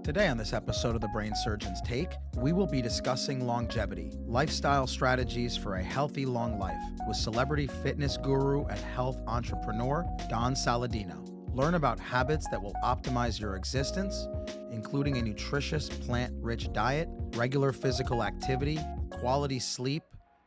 Today on this episode of The Brain Surgeon's Take, we will be discussing longevity, lifestyle strategies for a healthy long life with celebrity fitness guru and health entrepreneur Don Saladino. Learn about habits that will optimize your existence, including a nutritious plant-rich diet, regular physical activity, quality sleep,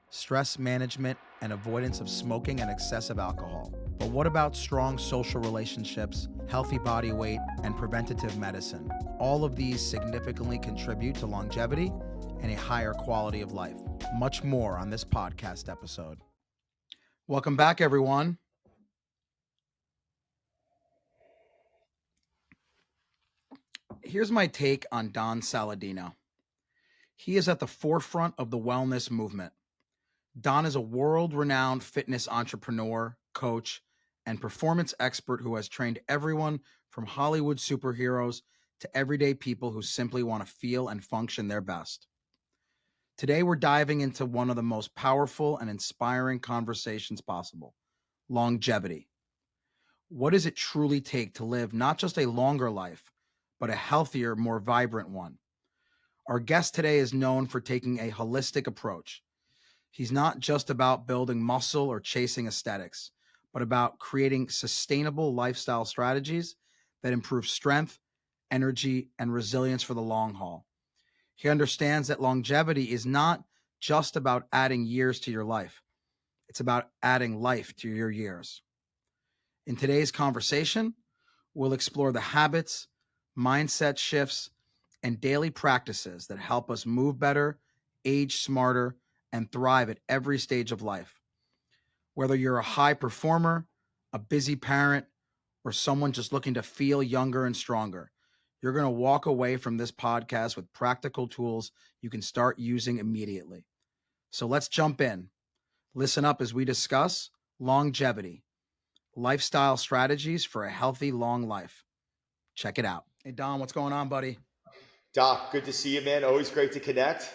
stress management, and avoidance of smoking and excessive alcohol. But what about strong social relationships, healthy body weight, and preventative medicine? All of these significantly contribute to longevity and a higher quality of life. Much more on this podcast episode. Welcome back, everyone. Here's my take on Don Saladino. He is at the forefront of the wellness movement. Don is a world-renowned fitness entrepreneur, coach, and performance expert who has trained everyone from Hollywood superheroes to everyday people who simply want to feel and function their best. Today, we're diving into one of the most powerful and inspiring conversations possible: longevity. What does it truly take to live not just a longer life, but a healthier, more vibrant one? Our guest today is known for taking a holistic approach. He's not just about building muscle or chasing aesthetics, but about creating sustainable lifestyle strategies that improve strength, energy, and resilience for the long haul. He understands that longevity is not just about adding years to your life. It's about adding life to your years. In today's conversation, we'll explore the habits, mindset shifts, and daily practices that help us move better, age smarter, and thrive at every stage of life. Whether you're a high performer, a busy parent, or someone just looking to feel younger and stronger, you're going to walk away from this podcast with practical tools you can start using immediately. So let's jump in. Listen up as we discuss longevity, lifestyle strategies for a healthy, long life. Check it out. Hey, Don, what's going on, buddy? Doc, good to see you, man. Always great to connect.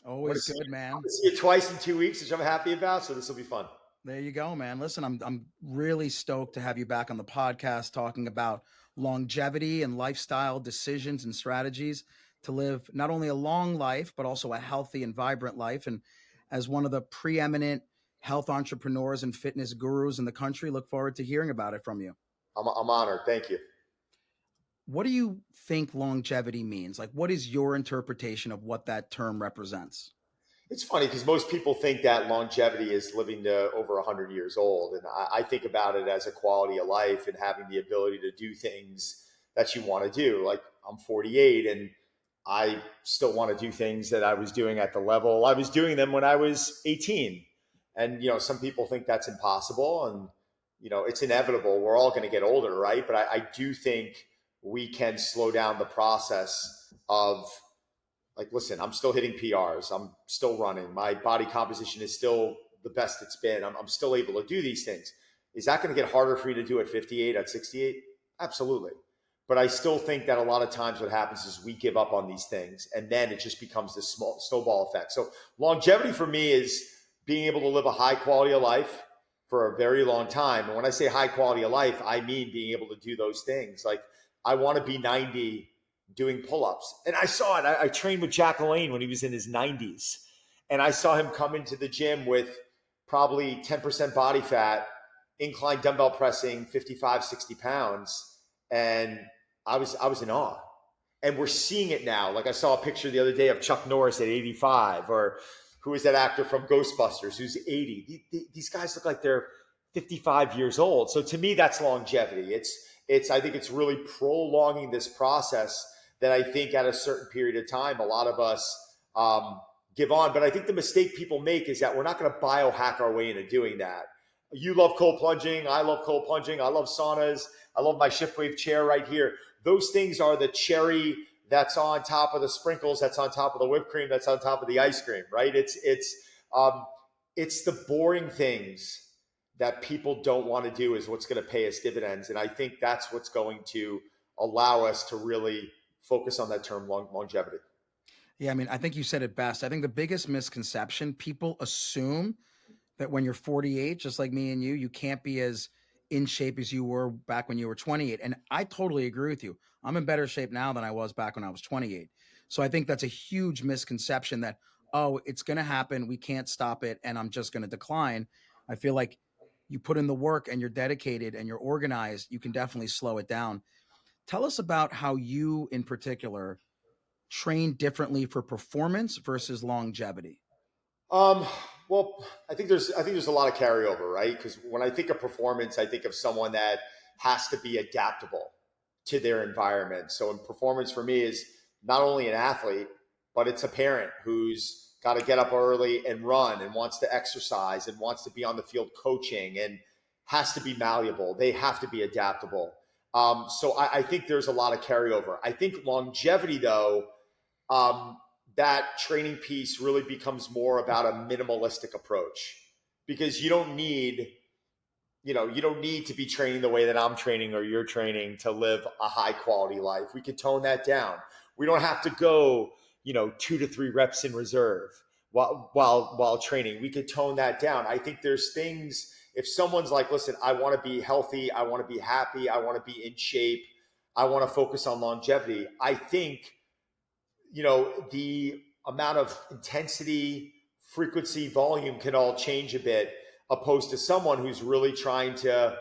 Always good, man. I'm going to see you twice in 2 weeks, which I'm happy about, so this will be fun. There you go, man. Listen, I'm really stoked to have you back on the podcast talking about longevity and lifestyle decisions and strategies to live not only a long life, but also a healthy and vibrant life. And as one of the preeminent health entrepreneurs and fitness gurus in the country, look forward to hearing about it from you. I'm honored. Thank you. What do you think longevity means? Like, what is your interpretation of what that term represents? It's funny because most people think that longevity is living to over 100 years old. And I think about it as a quality of life and having the ability to do things that you want to do. Like, I'm 48 and I still want to do things that I was doing at the level I was doing them when I was 18. And, some people think that's impossible. And, it's inevitable. We're all going to get older, right? But I do think we can slow down the process of, like, listen, I'm still hitting PRs. I'm still running. My body composition is still the best it's been. I'm still able to do these things. Is that going to get harder for you to do at 58, at 68? Absolutely. But I still think that a lot of times what happens is we give up on these things and then it just becomes this small snowball effect. So longevity for me is being able to live a high quality of life for a very long time. And when I say high quality of life, I mean being able to do those things. Like, I want to be 90 doing pull-ups. And I saw it. I trained with Jack LaLanne when he was in his 90s. And I saw him come into the gym with probably 10% body fat, incline dumbbell pressing 55, 60 pounds. And I was in awe. And we're seeing it now. Like, I saw a picture the other day of Chuck Norris at 85, or who is that actor from Ghostbusters who's 80. These guys look like they're 55 years old. So to me, that's longevity. I think it's really prolonging this process that I think at a certain period of time, a lot of us give on. But I think the mistake people make is that we're not going to biohack our way into doing that. You love cold plunging. I love cold plunging. I love saunas. I love my shift wave chair right here. Those things are the cherry that's on top of the sprinkles, that's on top of the whipped cream, that's on top of the ice cream, right? It's the boring things that people don't want to do is what's going to pay us dividends. And I think that's what's going to allow us to really focus on that term longevity. Yeah, I mean, I think you said it best. I think the biggest misconception, people assume that when you're 48, just like me and you can't be as in shape as you were back when you were 28. And I totally agree with you. I'm in better shape now than I was back when I was 28. So I think that's a huge misconception that, oh, it's going to happen. We can't stop it. And I'm just going to decline. I feel like you put in the work and you're dedicated and you're organized, you can definitely slow it down. Tell us about how you, in particular, train differently for performance versus longevity. Um, well, I think there's a lot of carryover, right? Because when I think of performance, I think of someone that has to be adaptable to their environment. So, in performance for me is not only an athlete, but it's a parent who's got to get up early and run and wants to exercise and wants to be on the field coaching and has to be malleable. They have to be adaptable. So I think there's a lot of carryover. I think longevity, though, um, that training piece really becomes more about a minimalistic approach because you don't need to be training the way that I'm training or you're training to live a high quality life. We can tone that down. We don't have to go 2 to 3 reps in reserve while training. We could tone that down. I think there's things, if someone's like, listen, I want to be healthy, I want to be happy, I want to be in shape, I want to focus on longevity. I think the amount of intensity, frequency, volume can all change a bit, opposed to someone who's really trying to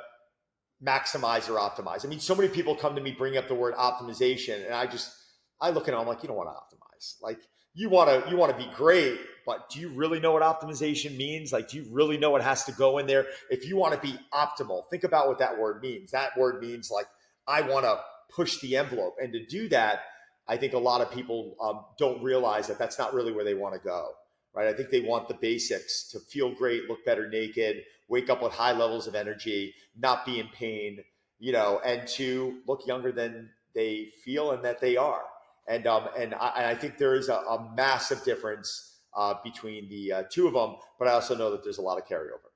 maximize or optimize. I mean, so many people come to me bring up the word optimization, and I look at them, I'm like, you don't want to optimize. Like you want to be great, but do you really know what optimization means? Like, do you really know what has to go in there? If you want to be optimal, think about what that word means. That word means like I want to push the envelope, and to do that, I think a lot of people don't realize that that's not really where they want to go, right? I think they want the basics to feel great, look better naked, wake up with high levels of energy, not be in pain, and to look younger than they feel and that they are. And I think there is a massive difference between the two of them, but I also know that there's a lot of carryover.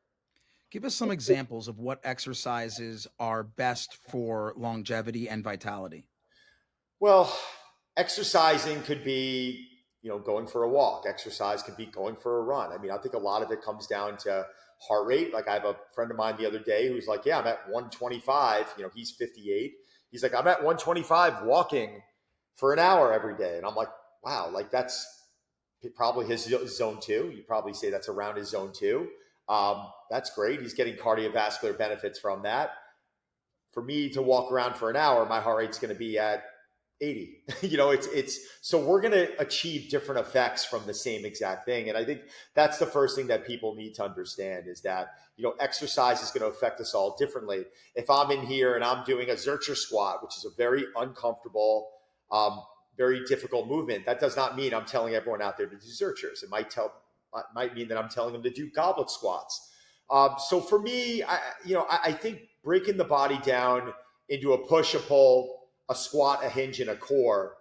Give us some examples of what exercises are best for longevity and vitality. Well, exercising could be, going for a walk. Exercise could be going for a run. I mean, I think a lot of it comes down to heart rate. Like I have a friend of mine the other day who's like, yeah, I'm at 125. He's 58. He's like, I'm at 125 walking for an hour every day. And I'm like, wow, like that's probably his zone two. You probably say that's around his zone two. That's great. He's getting cardiovascular benefits from that. For me to walk around for an hour, my heart rate's going to be at 80. It's so we're going to achieve different effects from the same exact thing. And I think that's the first thing that people need to understand is that, exercise is going to affect us all differently. If I'm in here and I'm doing a Zercher squat, which is a very uncomfortable, very difficult movement, that does not mean I'm telling everyone out there to do Zerchers. It might mean that I'm telling them to do goblet squats. So for me, I think breaking the body down into a push, a pull, a squat, a hinge, and a core,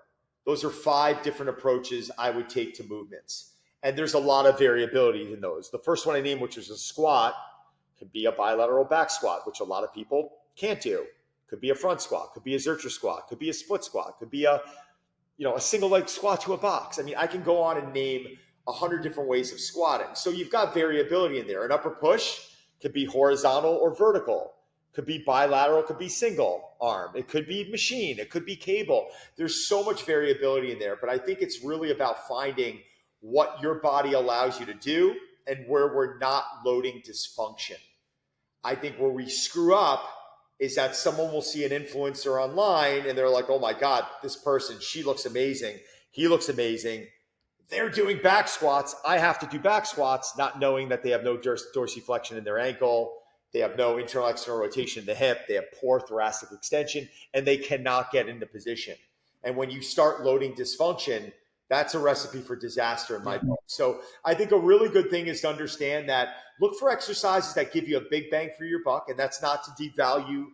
those are 5 different approaches I would take to movements. And there's a lot of variability in those. The first one I named, which is a squat, could be a bilateral back squat, which a lot of people can't do. Could be a front squat, could be a Zercher squat, could be a split squat, could be a single leg squat to a box. I mean, I can go on and name 100 different ways of squatting. So you've got variability in there. An upper push could be horizontal or vertical, could be bilateral, could be single arm, it could be machine, it could be cable. There's so much variability in there, but I think it's really about finding what your body allows you to do and where we're not loading dysfunction. I think where we screw up is that someone will see an influencer online and they're like, oh my God, this person, she looks amazing. He looks amazing. They're doing back squats. I have to do back squats, not knowing that they have no dorsiflexion in their ankle. They have no internal external rotation in the hip. They have poor thoracic extension, and they cannot get into position. And when you start loading dysfunction, that's a recipe for disaster in my book. So I think a really good thing is to understand that look for exercises that give you a big bang for your buck. And that's not to devalue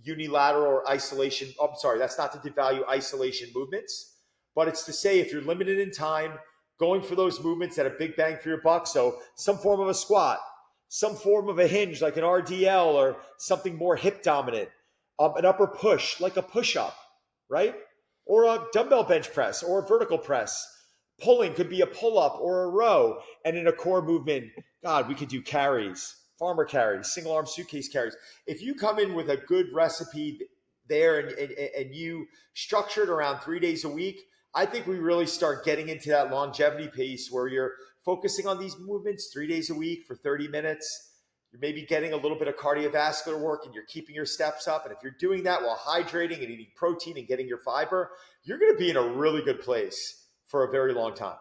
unilateral or isolation. Oh, I'm sorry. That's not to devalue isolation movements, but it's to say if you're limited in time, going for those movements that are big bang for your buck. So some form of a squat, some form of a hinge like an RDL or something more hip dominant, an upper push like a push-up, right? Or a dumbbell bench press or a vertical press. Pulling could be a pull-up or a row. And in a core movement, God, we could do carries. farmer carries, single arm suitcase carries. If you come in with a good recipe there and you structure it around 3 days a week, I think we really start getting into that longevity piece where you're focusing on these movements 3 days a week for 30 minutes. You're maybe getting a little bit of cardiovascular work and you're keeping your steps up. And if you're doing that while hydrating and eating protein and getting your fiber, you're going to be in a really good place for a very long time.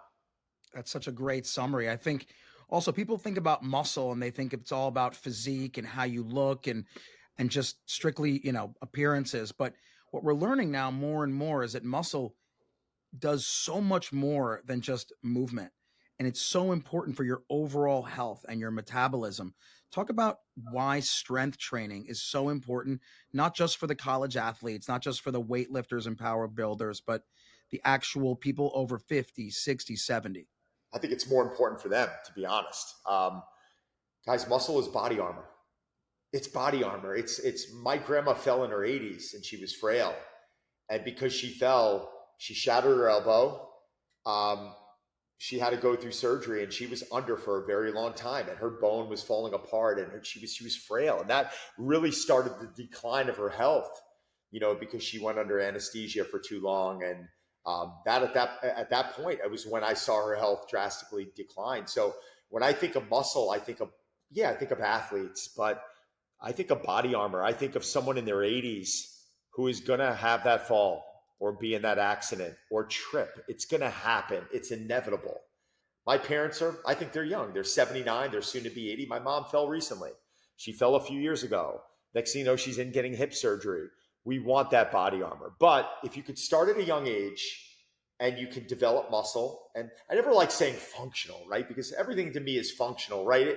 That's such a great summary. I think also people think about muscle and they think it's all about physique and how you look and just strictly, appearances. But what we're learning now more and more is that muscle does so much more than just movement. And it's so important for your overall health and your metabolism. Talk about why strength training is so important, not just for the college athletes, not just for the weightlifters and power builders, but the actual people over 50, 60, 70. I think it's more important for them, to be honest. Guys, muscle is body armor. It's body armor. It's my grandma fell in her 80s and she was frail. And because she fell, she shattered her elbow. She had to go through surgery and she was under for a very long time and her bone was falling apart and she was frail. And that really started the decline of her health, because she went under anesthesia for too long. And at that point, it was when I saw her health drastically decline. So when I think of muscle, I think of athletes, but I think of body armor. I think of someone in their 80s who is going to have that fall or be in that accident or trip. It's going to happen. It's inevitable. My parents I think they're young. They're 79. They're soon to be 80. My mom fell recently. She fell a few years ago. Next thing you know, she's in getting hip surgery. We want that body armor. But if you could start at a young age and you can develop muscle, and I never like saying functional, right? Because everything to me is functional, right?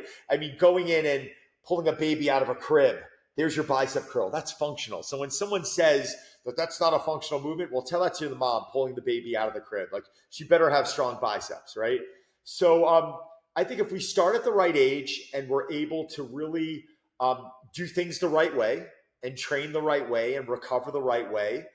Going in and pulling a baby out of a crib, there's your bicep curl. That's functional. So when someone says that that's not a functional movement, well, tell that to the mom pulling the baby out of the crib. Like, she better have strong biceps, right? So I think if we start at the right age and we're able to really do things the right way and train the right way and recover the right way,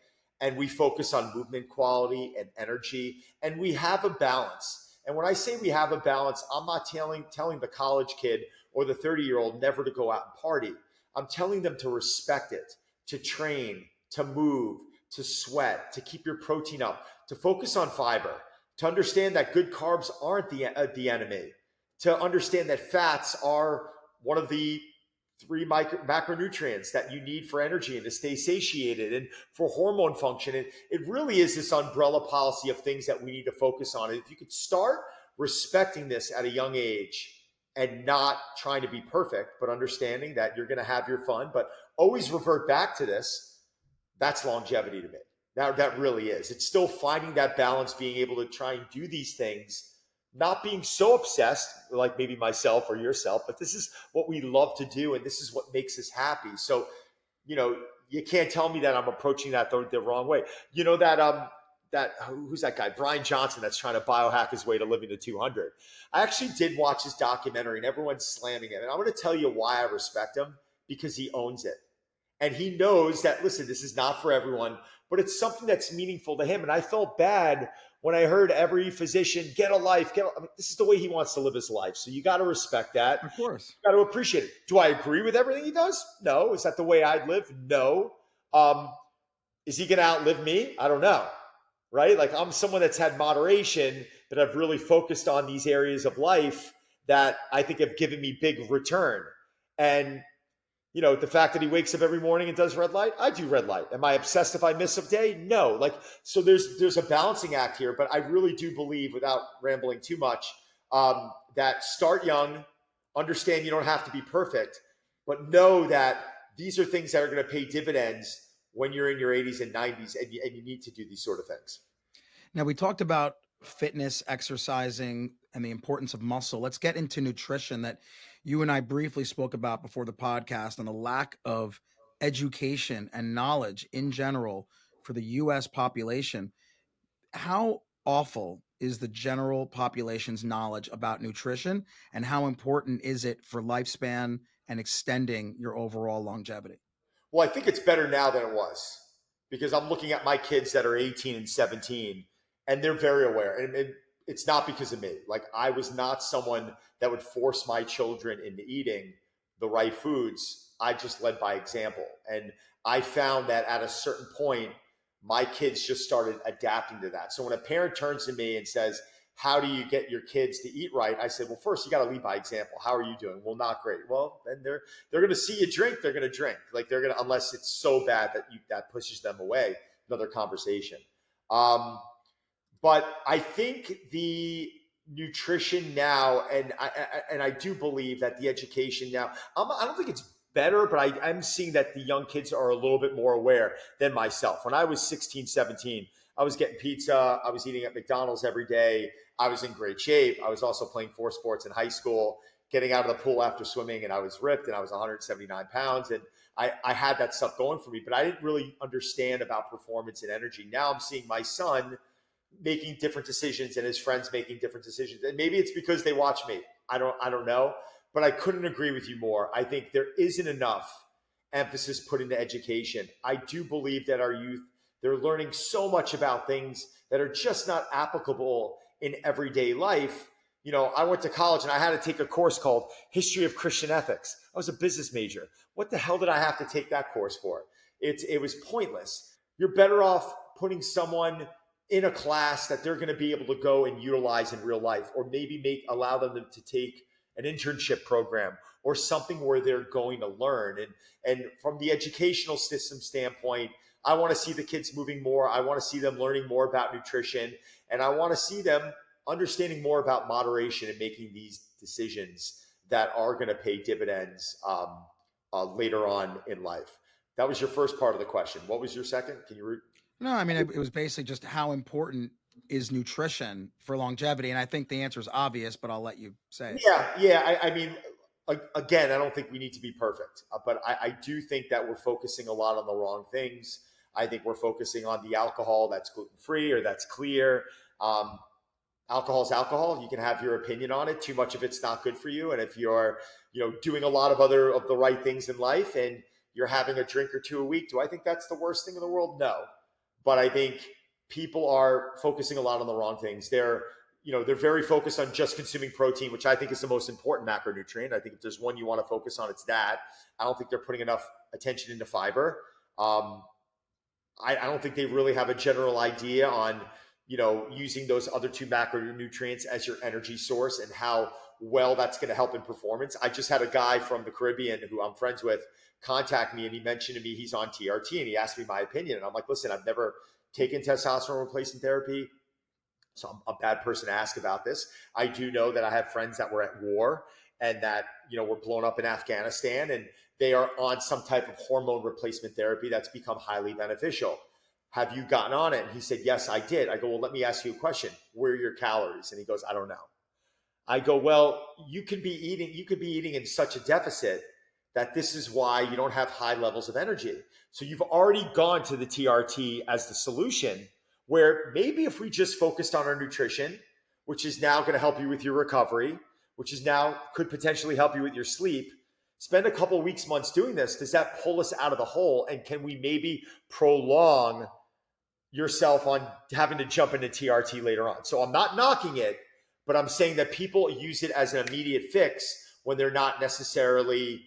and we focus on movement quality and energy, and we have a balance. And when I say we have a balance, I'm not telling the college kid or the 30-year-old never to go out and party. I'm telling them to respect it, to train, to move, to sweat, to keep your protein up, to focus on fiber, to understand that good carbs aren't the enemy, to understand that fats are one of the 3 macronutrients that you need for energy and to stay satiated and for hormone function. And it really is this umbrella policy of things that we need to focus on. And if you could start respecting this at a young age and not trying to be perfect, but understanding that you're going to have your fun, but always revert back to this, that's longevity to me. That really is. It's still finding that balance, being able to try and do these things, not being so obsessed like maybe myself or yourself, but this is what we love to do and this is what makes us happy. So, you can't tell me that I'm approaching that the wrong way. Who's that guy? Brian Johnson, that's trying to biohack his way to living to 200. I actually did watch his documentary and everyone's slamming him. And I'm going to tell you why I respect him, because he owns it. And he knows that, listen, this is not for everyone, but it's something that's meaningful to him. And I felt bad when I heard every physician, get a life. This is the way he wants to live his life. So you got to respect that. Of course. You got to appreciate it. Do I agree with everything he does? No. Is that the way I'd live? No. Is he going to outlive me? I don't know. Right? Like, I'm someone that's had moderation, but I've really focused on these areas of life that I think have given me big return. And the fact that he wakes up every morning and does red light, I do red light. Am I obsessed if I miss a day? No. So there's a balancing act here, but I really do believe, without rambling too much, that start young, understand you don't have to be perfect, but know that these are things that are going to pay dividends when you're in your 80s and 90s, and you need to do these sort of things. Now, we talked about fitness, exercising, and the importance of muscle. Let's get into nutrition that you and I briefly spoke about before the podcast, and the lack of education and knowledge in general for the US population. How awful is the general population's knowledge about nutrition, and how important is it for lifespan and extending your overall longevity? Well, I think it's better now than it was, because I'm looking at my kids that are 18 and 17, and they're very aware. And it's not because of me. Like, I was not someone that would force my children into eating, the right foods, I just led by example. And I found that at a certain point, my kids just started adapting to that. So when a parent turns to me and says, how do you get your kids to eat right? I said, well, first you got to lead by example. How are you doing? Well, not great. Well, then they're going to see you drink. They're going to drink. Like they're going to, unless it's so bad that pushes them away. Another conversation. But I think the nutrition now, and I do believe that the education now, I don't think it's better, but I'm seeing that the young kids are a little bit more aware than myself. When I was 16, 17, I was getting pizza. I was eating at McDonald's every day. I was in great shape. I was also playing 4 sports in high school, getting out of the pool after swimming, and I was ripped, and I was 179 pounds. And I had that stuff going for me, but I didn't really understand about performance and energy. Now I'm seeing my son making different decisions and his friends making different decisions. And maybe it's because they watch me. I don't know, but I couldn't agree with you more. I think there isn't enough emphasis put into education. I do believe that our youth, they're learning so much about things that are just not applicable in everyday life. You know, I went to college and I had to take a course called History of Christian Ethics. I was a business major. What the hell did I have to take that course for? It was pointless. You're better off putting someone in a class that they're going to be able to go and utilize in real life, or maybe allow them to take an internship program or something where they're going to learn. And from the educational system standpoint, I want to see the kids moving more. I want to see them learning more about nutrition, and I want to see them understanding more about moderation and making these decisions that are going to pay dividends later on in life. That was your first part of the question. What was your second? Can you No, I mean, it was basically just how important is nutrition for longevity? And I think the answer is obvious, but I'll let you say it. Yeah. I mean, again, I don't think we need to be perfect, but I do think that we're focusing a lot on the wrong things. I think we're focusing on the alcohol that's gluten-free or that's clear. Alcohol is alcohol. You can have your opinion on it. Too much of it's not good for you. And if you're, doing a lot of other of the right things in life and you're having a drink or two a week, do I think that's the worst thing in the world? No. But I think people are focusing a lot on the wrong things. They're very focused on just consuming protein, which I think is the most important macronutrient. I think if there's one you want to focus on, it's that. I don't think they're putting enough attention into fiber. I don't think they really have a general idea on, using those other 2 macronutrients as your energy source and how well that's going to help in performance. I just had a guy from the Caribbean who I'm friends with contact me, and he mentioned to me he's on TRT, and he asked me my opinion. And I'm like, listen, I've never taken testosterone replacement therapy, so I'm a bad person to ask about this. I do know that I have friends that were at war and that, were blown up in Afghanistan, and they are on some type of hormone replacement therapy that's become highly beneficial. Have you gotten on it? And he said, yes, I did. I go, well, let me ask you a question. Where are your calories? And he goes, I don't know. I go, well, you could be eating in such a deficit that this is why you don't have high levels of energy. So you've already gone to the TRT as the solution, where maybe if we just focused on our nutrition, which is now going to help you with your recovery, which is now could potentially help you with your sleep, spend a couple of weeks, months doing this. Does that pull us out of the hole? And can we maybe prolong yourself on having to jump into TRT later on? So I'm not knocking it, but I'm saying that people use it as an immediate fix when they're not necessarily,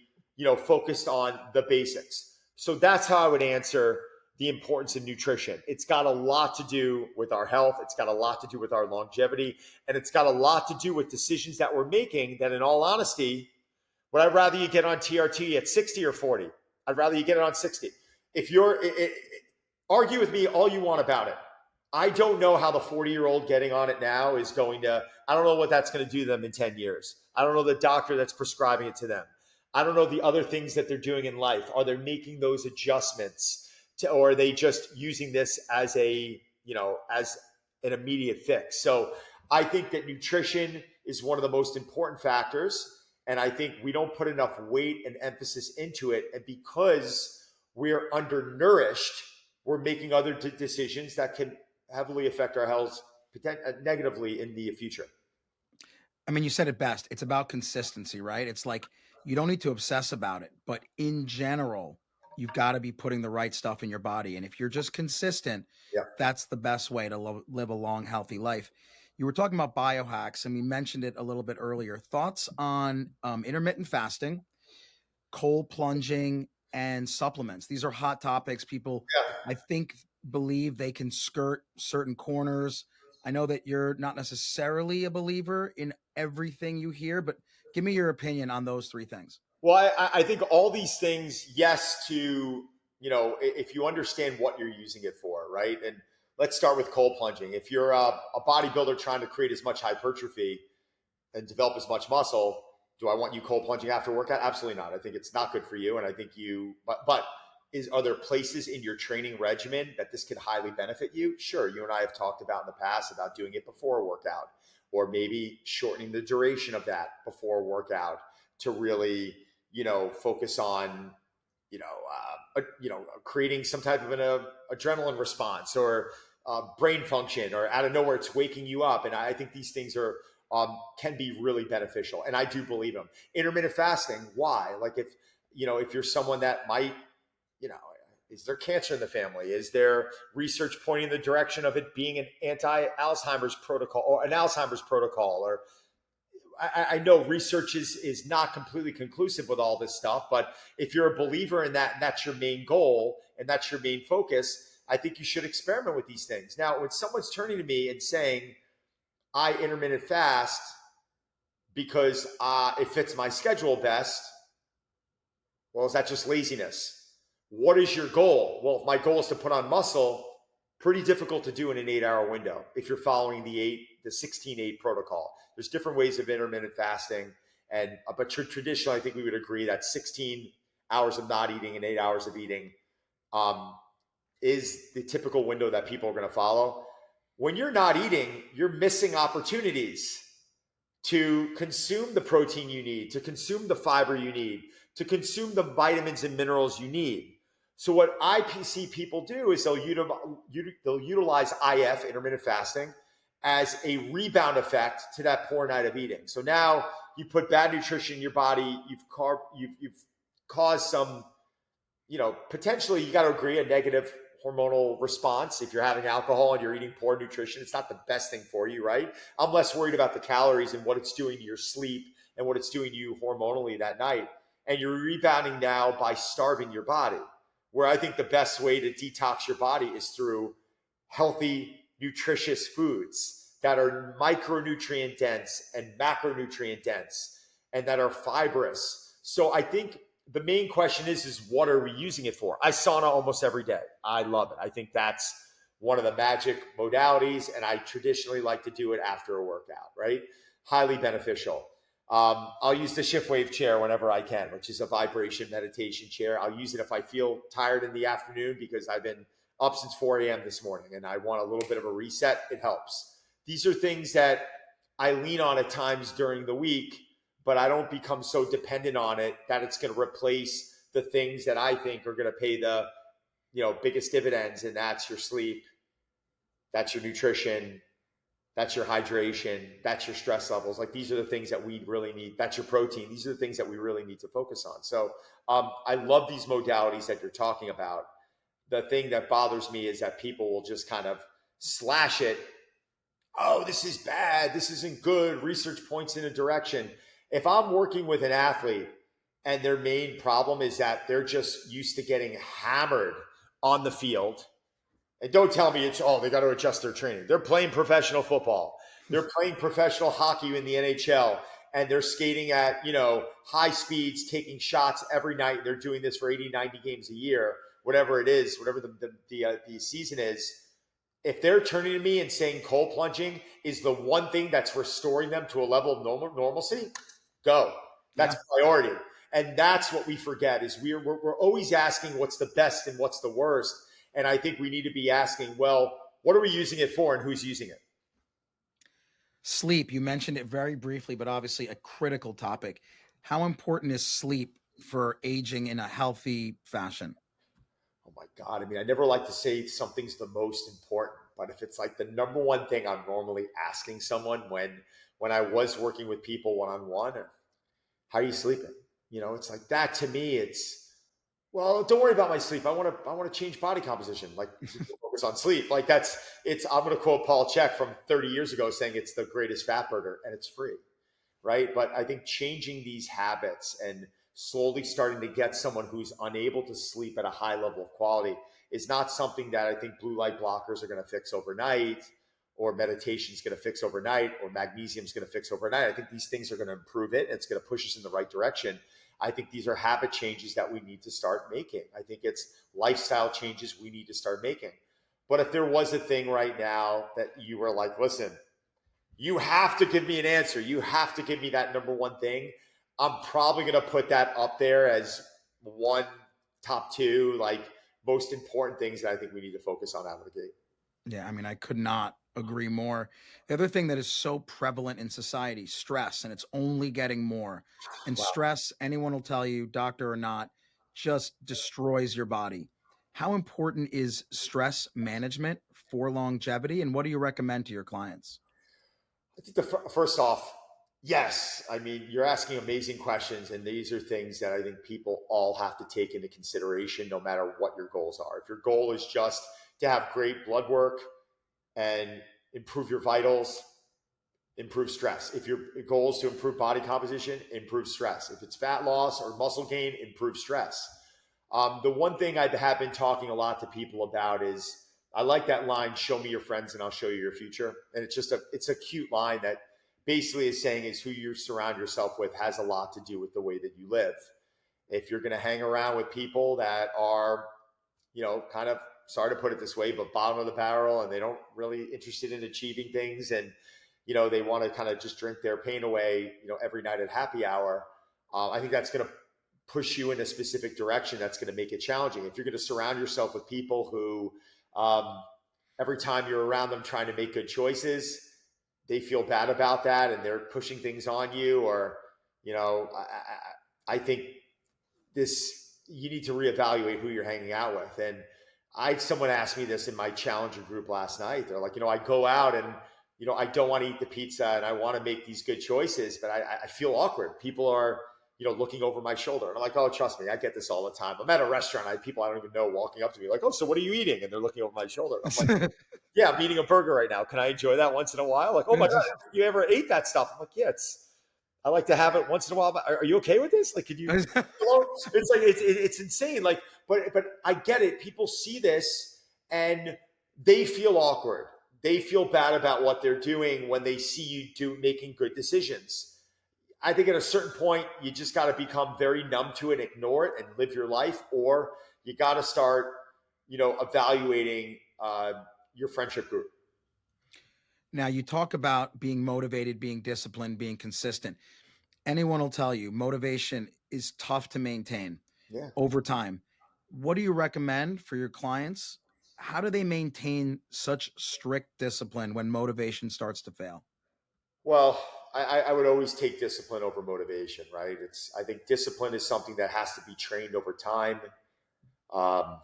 focused on the basics. So that's how I would answer the importance of nutrition. It's got a lot to do with our health. It's got a lot to do with our longevity, and it's got a lot to do with decisions that we're making that, in all honesty, would I rather you get on TRT at 60 or 40? I'd rather you get it on 60. If you're argue with me all you want about it. I don't know how the 40-year-old getting on it now is going to, I don't know what that's going to do to them in 10 years. I don't know the doctor that's prescribing it to them. I don't know the other things that they're doing in life. Are they making those adjustments or are they just using this as as an immediate fix? So I think that nutrition is one of the most important factors. And I think we don't put enough weight and emphasis into it. And because we're undernourished, we're making other decisions that can heavily affect our health negatively in the future. I mean, you said it best. It's about consistency, right? It's like you don't need to obsess about it, but in general, you've got to be putting the right stuff in your body. And if you're just consistent, Yeah. that's the best way to live a long, healthy life. You were talking about biohacks, and we mentioned it a little bit earlier. Thoughts on intermittent fasting? cold plunging and supplements. These are hot topics. People, I think, believe they can skirt certain corners. I know that you're not necessarily a believer in everything you hear, but give me your opinion on those three things. Well, I think all these things, yes, to, if you understand what you're using it for, right? And let's start with cold plunging. If you're a bodybuilder trying to create as much hypertrophy and develop as much muscle, do I want you cold plunging after workout? Absolutely not. I think it's not good for you. And I think but are there places in your training regimen that this could highly benefit you? Sure. You and I have talked about in the past about doing it before a workout, or maybe shortening the duration of that before a workout to really, focus on, creating some type of an adrenaline response or brain function, or out of nowhere, it's waking you up. And I think these things are, can be really beneficial. And I do believe them. Intermittent fasting, why? Like if you're someone that might, is there cancer in the family? Is there research pointing in the direction of it being an anti-Alzheimer's protocol or an Alzheimer's protocol? Or I know research is not completely conclusive with all this stuff, but if you're a believer in that, and that's your main goal and that's your main focus, I think you should experiment with these things. Now, when someone's turning to me and saying, I intermittent fast because it fits my schedule best, well, is that just laziness? What is your goal? Well, if my goal is to put on muscle, pretty difficult to do in an 8-hour window if you're following the 16-8 protocol. There's different ways of intermittent fasting, but traditionally, I think we would agree that 16 hours of not eating and 8 hours of eating is the typical window that people are going to follow. When you're not eating, you're missing opportunities to consume the protein you need, to consume the fiber you need, to consume the vitamins and minerals you need. So what I see people do is they'll utilize IF, intermittent fasting, as a rebound effect to that poor night of eating. So now you put bad nutrition in your body, you've caused some, potentially, you got to agree, a negative hormonal response. If you're having alcohol and you're eating poor nutrition, it's not the best thing for you, right? I'm less worried about the calories and what it's doing to your sleep and what it's doing to you hormonally that night. And you're rebounding now by starving your body, where I think the best way to detox your body is through healthy, nutritious foods that are micronutrient dense and macronutrient dense and that are fibrous. So I think the main question is what are we using it for? I sauna almost every day. I love it. I think that's one of the magic modalities, and I traditionally like to do it after a workout, right? Highly beneficial. I'll use the shift wave chair whenever I can, which is a vibration meditation chair. I'll use it if I feel tired in the afternoon because I've been up since 4 a.m. this morning and I want a little bit of a reset. It helps. These are things that I lean on at times during the week, but I don't become so dependent on it that it's going to replace the things that I think are going to pay the biggest dividends, and that's your sleep, that's your nutrition, that's your hydration, that's your stress levels. Like, these are the things that we really need. That's your protein. These are the things that we really need to focus on. So I love these modalities that you're talking about. The thing that bothers me is that people will just kind of slash it. Oh, this is bad. This isn't good. Research points in a direction. If I'm working with an athlete and their main problem is that they're just used to getting hammered on the field, and don't tell me they got to adjust their training. They're playing professional football. They're playing professional hockey in the NHL, and they're skating at, high speeds, taking shots every night. They're doing this for 80, 90 games a year, whatever it is, whatever the season is. If they're turning to me and saying cold plunging is the one thing that's restoring them to a level of normalcy, go. That's priority. And that's what we forget is we're always asking what's the best and what's the worst. And I think we need to be asking, well, what are we using it for and who's using it? Sleep. You mentioned it very briefly, but obviously a critical topic. How important is sleep for aging in a healthy fashion? Oh my God. I mean, I never like to say something's the most important, but if it's like the number one thing I'm normally asking someone when I was working with people one-on-one, how are you sleeping? It's like that to me. Well, don't worry about my sleep. I want to change body composition. Like, focus on sleep. Like I'm going to quote Paul Chek from 30 years ago saying it's the greatest fat burner and it's free. Right. But I think changing these habits and slowly starting to get someone who's unable to sleep at a high level of quality is not something that I think blue light blockers are going to fix overnight, or meditation is going to fix overnight, or magnesium is going to fix overnight. I think these things are going to improve it. It's going to push us in the right direction. I think these are habit changes that we need to start making. I think it's lifestyle changes we need to start making. But if there was a thing right now that you were like, listen, you have to give me an answer, you have to give me that number one thing, I'm probably going to put that up there as one, top two, like most important things that I think we need to focus on out of the gate. Yeah, I mean, I could not agree more. The other thing that is so prevalent in society, stress, and it's only getting more. And Wow. stress, anyone will tell you, doctor or not, just destroys your body. How important is stress management for longevity, and what do you recommend to your clients? I think first off, yes. I mean, you're asking amazing questions, and these are things that I think people all have to take into consideration, no matter what your goals are. If your goal is just to have great blood work and improve your vitals, improve stress. If your goal is to improve body composition, improve stress. If it's fat loss or muscle gain, improve stress. The one thing I have been talking a lot to people about is, I like that line, show me your friends and I'll show you your future. And it's a cute line that basically is saying is who you surround yourself with has a lot to do with the way that you live. If you're going to hang around with people that are, kind of, sorry to put it this way, but bottom of the barrel, and they don't really interested in achieving things, and, they want to kind of just drink their pain away, every night at happy hour, I think that's going to push you in a specific direction. That's going to make it challenging. If you're going to surround yourself with people who, every time you're around them trying to make good choices, they feel bad about that and they're pushing things on you, or, I think you need to reevaluate who you're hanging out with. And someone asked me this in my challenger group last night. They're like, I go out and, I don't want to eat the pizza and I want to make these good choices, but I feel awkward. People are, looking over my shoulder. And I'm like, oh, trust me, I get this all the time. I'm at a restaurant. I have people I don't even know walking up to me like, oh, so what are you eating? And they're looking over my shoulder. I'm like, yeah, I'm eating a burger right now. Can I enjoy that once in a while? Like, oh my God, you ever ate that stuff? I'm like, yeah, I like to have it once in a while. Are you okay with this? Like, could you, it's like, it's insane. Like, but I get it. People see this and they feel awkward. They feel bad about what they're doing when they see you making good decisions. I think at a certain point, you just got to become very numb to it, ignore it, and live your life, or you got to start, evaluating your friendship group. Now, you talk about being motivated, being disciplined, being consistent. Anyone will tell you motivation is tough to maintain over time. What do you recommend for your clients? How do they maintain such strict discipline when motivation starts to fail? Well, I would always take discipline over motivation, right? I think discipline is something that has to be trained over time. I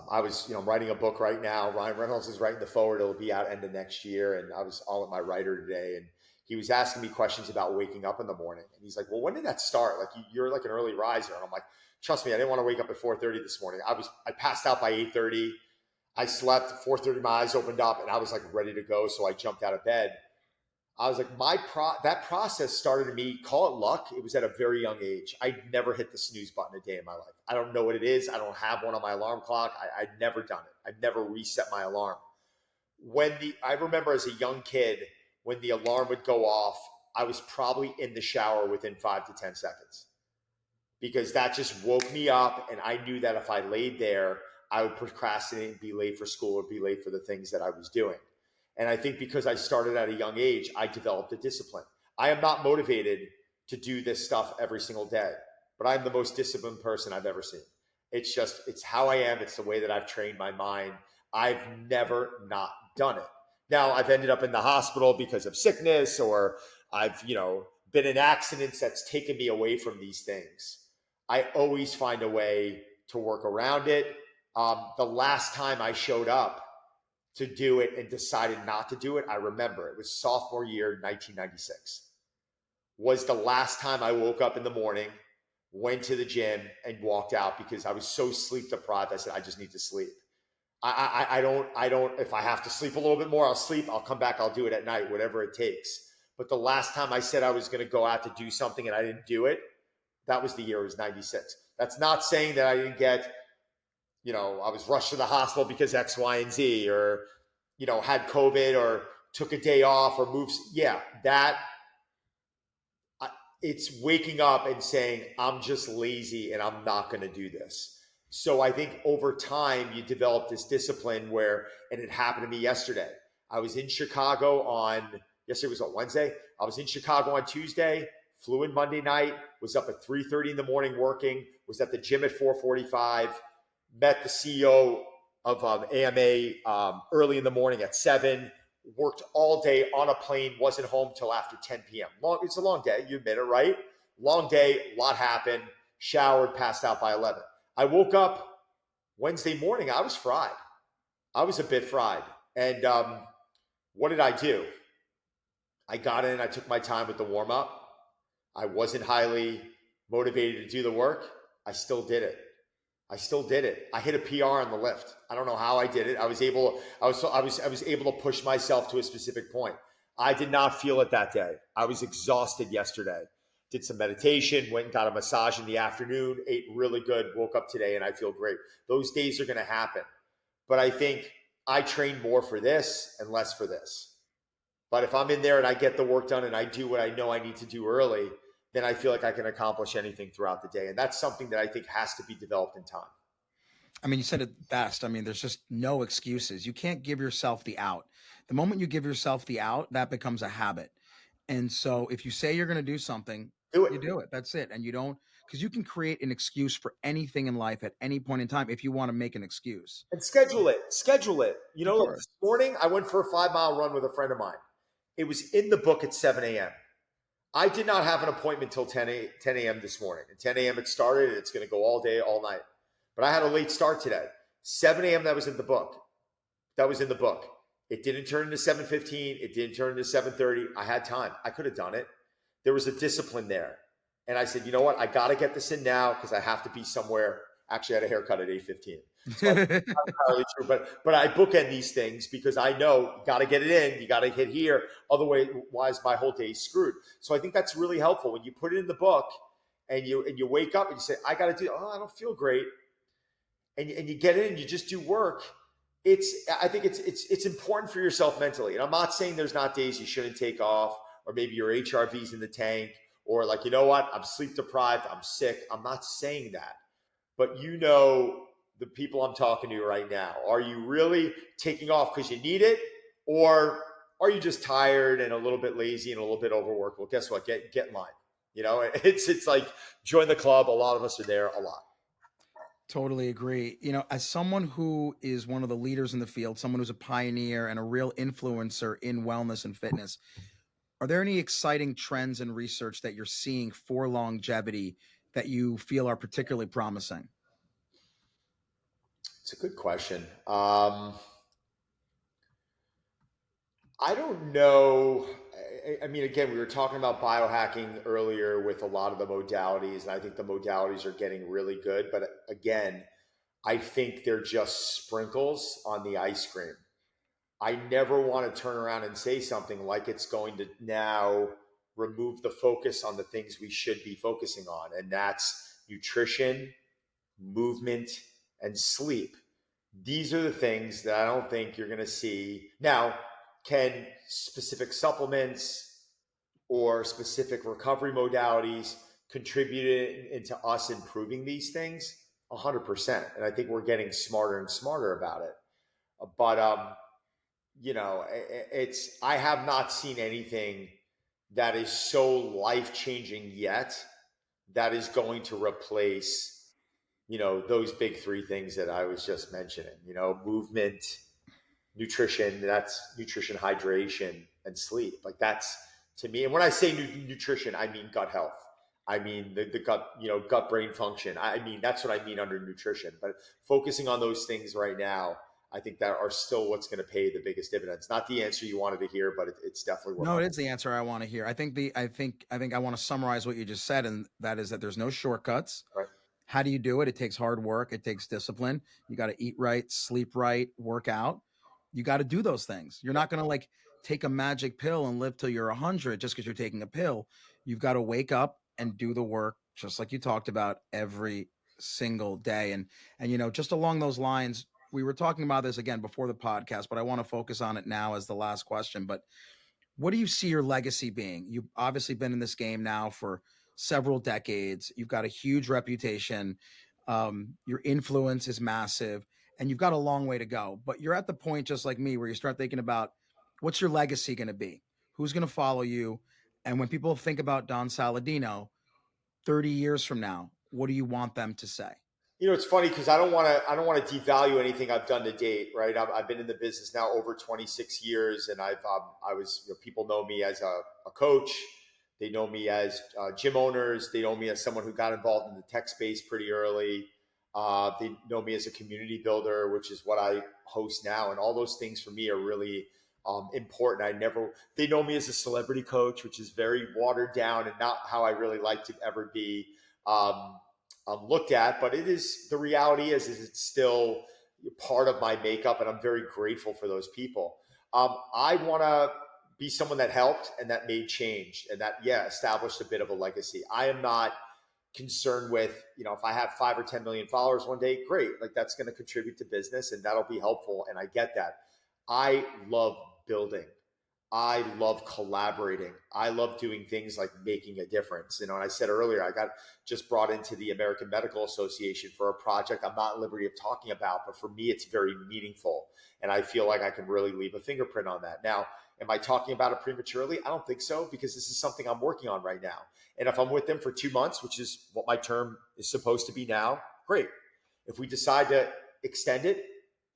was, I'm writing a book right now. Ryan Reynolds is writing the forward. It'll be out end of next year. And I was all at my writer today, and he was asking me questions about waking up in the morning. And he's like, well, when did that start? Like, you're like an early riser. And I'm like, trust me, I didn't want to wake up at 4:30 this morning. I passed out by 8:30. I slept 4:30, my eyes opened up and I was like ready to go. So I jumped out of bed. I was like, that process started to me, call it luck. It was at a very young age. I never hit the snooze button a day in my life. I don't know what it is. I don't have one on my alarm clock. I'd never done it. I'd never reset my alarm. I remember as a young kid, when the alarm would go off, I was probably in the shower within 5 to 10 seconds, because that just woke me up. And I knew that if I laid there, I would procrastinate and be late for school or be late for the things that I was doing. And I think because I started at a young age, I developed a discipline. I am not motivated to do this stuff every single day, but I'm the most disciplined person I've ever seen. It's how I am. It's the way that I've trained my mind. I've never not done it. Now, I've ended up in the hospital because of sickness, or I've, been in accidents that's taken me away from these things. I always find a way to work around it. The last time I showed up to do it and decided not to do it, I remember it was sophomore year, 1996, was the last time I woke up in the morning, went to the gym and walked out, because I was so sleep deprived. I said, I just need to sleep. I don't, if I have to sleep a little bit more, I'll sleep. I'll come back. I'll do it at night, whatever it takes. But the last time I said I was going to go out to do something and I didn't do it, That was the year. It was 96. That's not saying that I didn't get, I was rushed to the hospital because X, Y, and Z, or, had COVID or took a day off or moved. Yeah, it's waking up and saying, I'm just lazy and I'm not going to do this. So I think over time you develop this discipline and it happened to me yesterday. I was in Chicago yesterday was on Wednesday. I was in Chicago on Tuesday, flew in Monday night, was up at 3:30 in the morning working, was at the gym at 4:45, met the CEO of AMA early in the morning at 7, worked all day on a plane, wasn't home till after 10 p.m. It's a long day, you admit it, right? Long day, a lot happened, showered, passed out by 11. I woke up Wednesday morning, I was fried. I was a bit fried. And what did I do? I got in, I took my time with the warm up. I wasn't highly motivated to do the work. I still did it. I hit a PR on the lift. I don't know how I did it. I was able to push myself to a specific point. I did not feel it that day. I was exhausted yesterday. Did some meditation, went and got a massage in the afternoon, ate really good, woke up today, and I feel great. Those days are going to happen. But I think I train more for this and less for this. But if I'm in there and I get the work done and I do what I know I need to do early, then I feel like I can accomplish anything throughout the day. And that's something that I think has to be developed in time. I mean, you said it best. I mean, there's just no excuses. You can't give yourself the out. The moment you give yourself the out, that becomes a habit. And so if you say you're going to do something, Do it. you do it. That's it. And you don't, because you can create an excuse for anything in life at any point in time if you want to make an excuse. And schedule it. Of Like course. this morning, I went for a 5-mile run with a friend of mine. It was in the book at 7 a.m. I did not have an appointment till 10 a.m. this morning. At 10 a.m. it started, and it's going to go all day, all night. But I had a late start today. 7 a.m. That was in the book. It didn't turn into 7:15. It didn't turn into 7:30. I had time. I could have done it. There was a discipline there. And I said, you know what? I got to get this in now because I have to be somewhere. Actually, I had a haircut at 8:15. So not entirely true, but I bookend these things because I know you got to get it in. You got to hit here. Otherwise, my whole day is screwed. So I think that's really helpful when you put it in the book and you wake up and you say, I got to do. Oh, I don't feel great, and you get in and you just do work. I think it's important for yourself mentally. And I'm not saying there's not days you shouldn't take off, or maybe your HRV's in the tank, or like, you know what, I'm sleep deprived, I'm sick. I'm not saying that. But the people I'm talking to right now, are you really taking off because you need it? Or are you just tired and a little bit lazy and a little bit overworked? Well, guess what? Get in line. It's like join the club. A lot of us are there a lot. Totally agree. As someone who is one of the leaders in the field, someone who's a pioneer and a real influencer in wellness and fitness, are there any exciting trends and research that you're seeing for longevity that you feel are particularly promising? It's a good question. I don't know. I mean, again, we were talking about biohacking earlier with a lot of the modalities, and I think the modalities are getting really good. But again, I think they're just sprinkles on the ice cream. I never want to turn around and say something like it's going to now remove the focus on the things we should be focusing on, and that's nutrition, movement, and sleep. These are the things that I don't think you're going to see. Now, can specific supplements or specific recovery modalities contribute into us improving these things? 100%. And I think we're getting smarter and smarter about it. But, I have not seen anything that is so life-changing yet that is going to replace those big three things that I was just mentioning, movement, nutrition, that's nutrition, hydration, and sleep. Like that's to me. And when I say nutrition, I mean gut health. I mean the gut, gut brain function. I mean, that's what I mean under nutrition. But focusing on those things right now, I think that are still what's going to pay the biggest dividends. Not the answer you wanted to hear, but it's definitely No, it is the answer I want to hear. I think I want to summarize what you just said, and that is that there's no shortcuts. Right. How do you do it? It takes hard work. It takes discipline. You got to eat right, sleep right, work out. You got to do those things. You're not going to like take a magic pill and live till you're 100 just because you're taking a pill. You've got to wake up and do the work just like you talked about, every single day. And just along those lines, we were talking about this again before the podcast, but I want to focus on it now as the last question. But what do you see your legacy being? You've obviously been in this game now for several decades. You've got a huge reputation. Your influence is massive, and you've got a long way to go. But you're at the point, just like me, where you start thinking about what's your legacy going to be? Who's going to follow you? And when people think about Don Saladino 30 years from now, what do you want them to say? It's funny because I don't want to devalue anything I've done to date, right? I've been in the business now over 26 years, and people know me as a coach. They know me as gym owners. They know me as someone who got involved in the tech space pretty early. They know me as a community builder, which is what I host now, and all those things for me are really important. They know me as a celebrity coach, which is very watered down and not how I really like to ever be. Looked at, but the reality is it's still part of my makeup, and I'm very grateful for those people. I want to be someone that helped and that made change and that, established a bit of a legacy. I am not concerned with, if I have 5 or 10 million followers one day, great. Like, that's going to contribute to business and that'll be helpful. And I get that. I love building. I love collaborating. I love doing things like making a difference. And I said earlier, I got just brought into the American Medical Association for a project I'm not at liberty of talking about, but for me, it's very meaningful. And I feel like I can really leave a fingerprint on that. Now, am I talking about it prematurely? I don't think so, because this is something I'm working on right now. And if I'm with them for 2 months, which is what my term is supposed to be now, great. If we decide to extend it,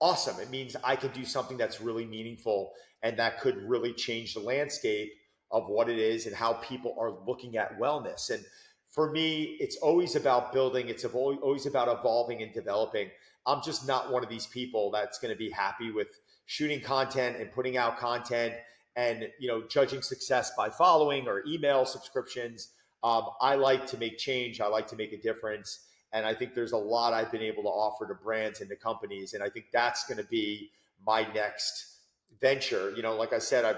awesome. It means I can do something that's really meaningful and that could really change the landscape of what it is and how people are looking at wellness. And for me, it's always about building. It's always about evolving and developing. I'm just not one of these people that's going to be happy with shooting content and putting out content and, judging success by following or email subscriptions. I like to make change. I like to make a difference. And I think there's a lot I've been able to offer to brands and to companies. And I think that's going to be my next venture. Like I said, I'm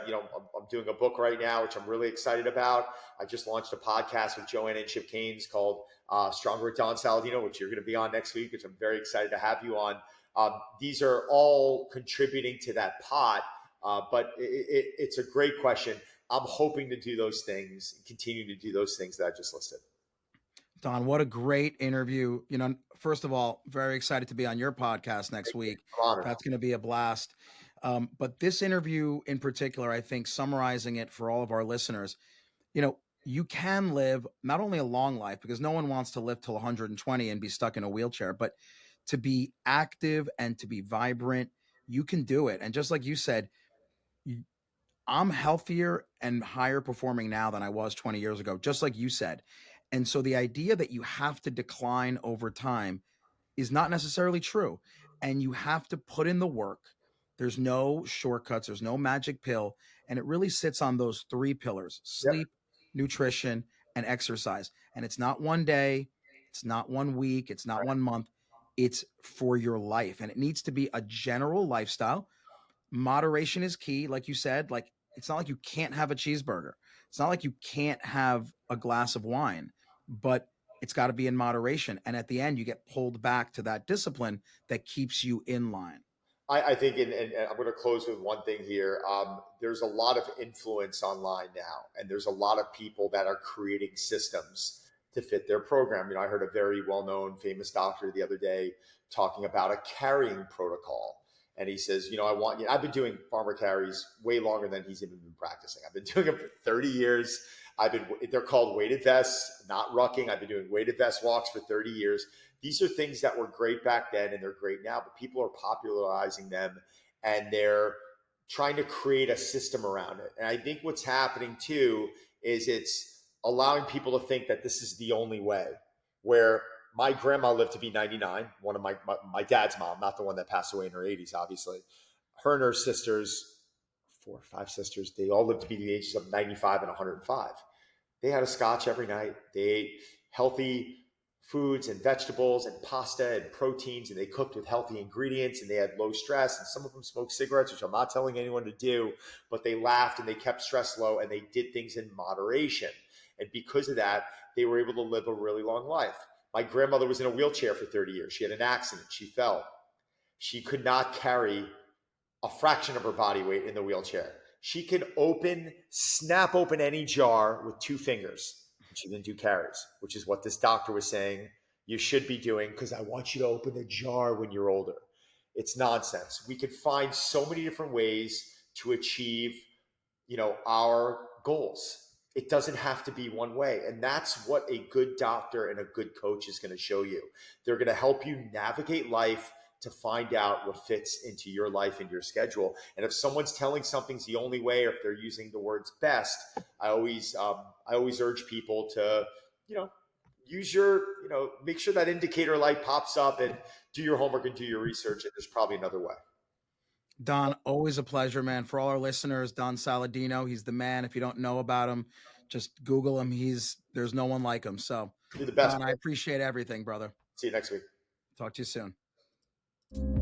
doing a book right now, which I'm really excited about. I just launched a podcast with Joanna Gaines called Stronger with Don Saladino, which you're going to be on next week, which I'm very excited to have you on. These are all contributing to that pot. But it's a great question. I'm hoping to do those things and continue to do those things that I just listed. Don, what a great interview. First of all, very excited to be on your podcast next week. That's going to be a blast. But this interview in particular, I think summarizing it for all of our listeners, you can live not only a long life, because no one wants to live till 120 and be stuck in a wheelchair, but to be active and to be vibrant, you can do it. And just like you said, I'm healthier and higher performing now than I was 20 years ago, just like you said. And so the idea that you have to decline over time is not necessarily true. And you have to put in the work. There's no shortcuts, there's no magic pill. And it really sits on those 3 pillars: sleep, nutrition, and exercise. And it's not one day, it's not 1 week, it's not 1 month. It's for your life. And it needs to be a general lifestyle. Moderation is key. Like you said, like, it's not like you can't have a cheeseburger. It's not like you can't have a glass of wine, but it's got to be in moderation. And at the end, you get pulled back to that discipline that keeps you in line. I think, and I'm going to close with one thing here. There's a lot of influence online now, and there's a lot of people that are creating systems to fit their program. I heard a very well-known, famous doctor the other day talking about a carrying protocol. And he says, I've been doing farmer carries way longer than he's even been practicing. I've been doing them for 30 years. They're called weighted vests, not rucking. I've been doing weighted vest walks for 30 years. These are things that were great back then and they're great now, but people are popularizing them and they're trying to create a system around it. And I think what's happening too is it's allowing people to think that this is the only way. Where my grandma lived to be 99, one of my dad's mom, not the one that passed away in her 80s, obviously. Her and her sisters, 4 or 5 sisters, they all lived to be the ages of 95 and 105. They had a scotch every night. They ate healthy foods and vegetables and pasta and proteins, and they cooked with healthy ingredients, and they had low stress, and some of them smoked cigarettes, which I'm not telling anyone to do, but they laughed and they kept stress low and they did things in moderation. And because of that, they were able to live a really long life. My grandmother was in a wheelchair for 30 years. She had an accident. She fell. She could not carry a fraction of her body weight in the wheelchair. She can snap open any jar with 2 fingers. And she didn't do carries, which is what this doctor was saying you should be doing, because I want you to open a jar when you're older. It's nonsense. We can find so many different ways to achieve, our goals. It doesn't have to be one way. And that's what a good doctor and a good coach is going to show you. They're going to help you navigate life to find out what fits into your life and your schedule. And if someone's telling something's the only way, or if they're using the words best, I always urge people to, use your, make sure that indicator light pops up, and do your homework and do your research. And there's probably another way. Don, always a pleasure, man. For all our listeners, Don Saladino, he's the man. If you don't know about him, just Google him. There's no one like him. So, You're the best. Don, I appreciate everything, brother. See you next week. Talk to you soon.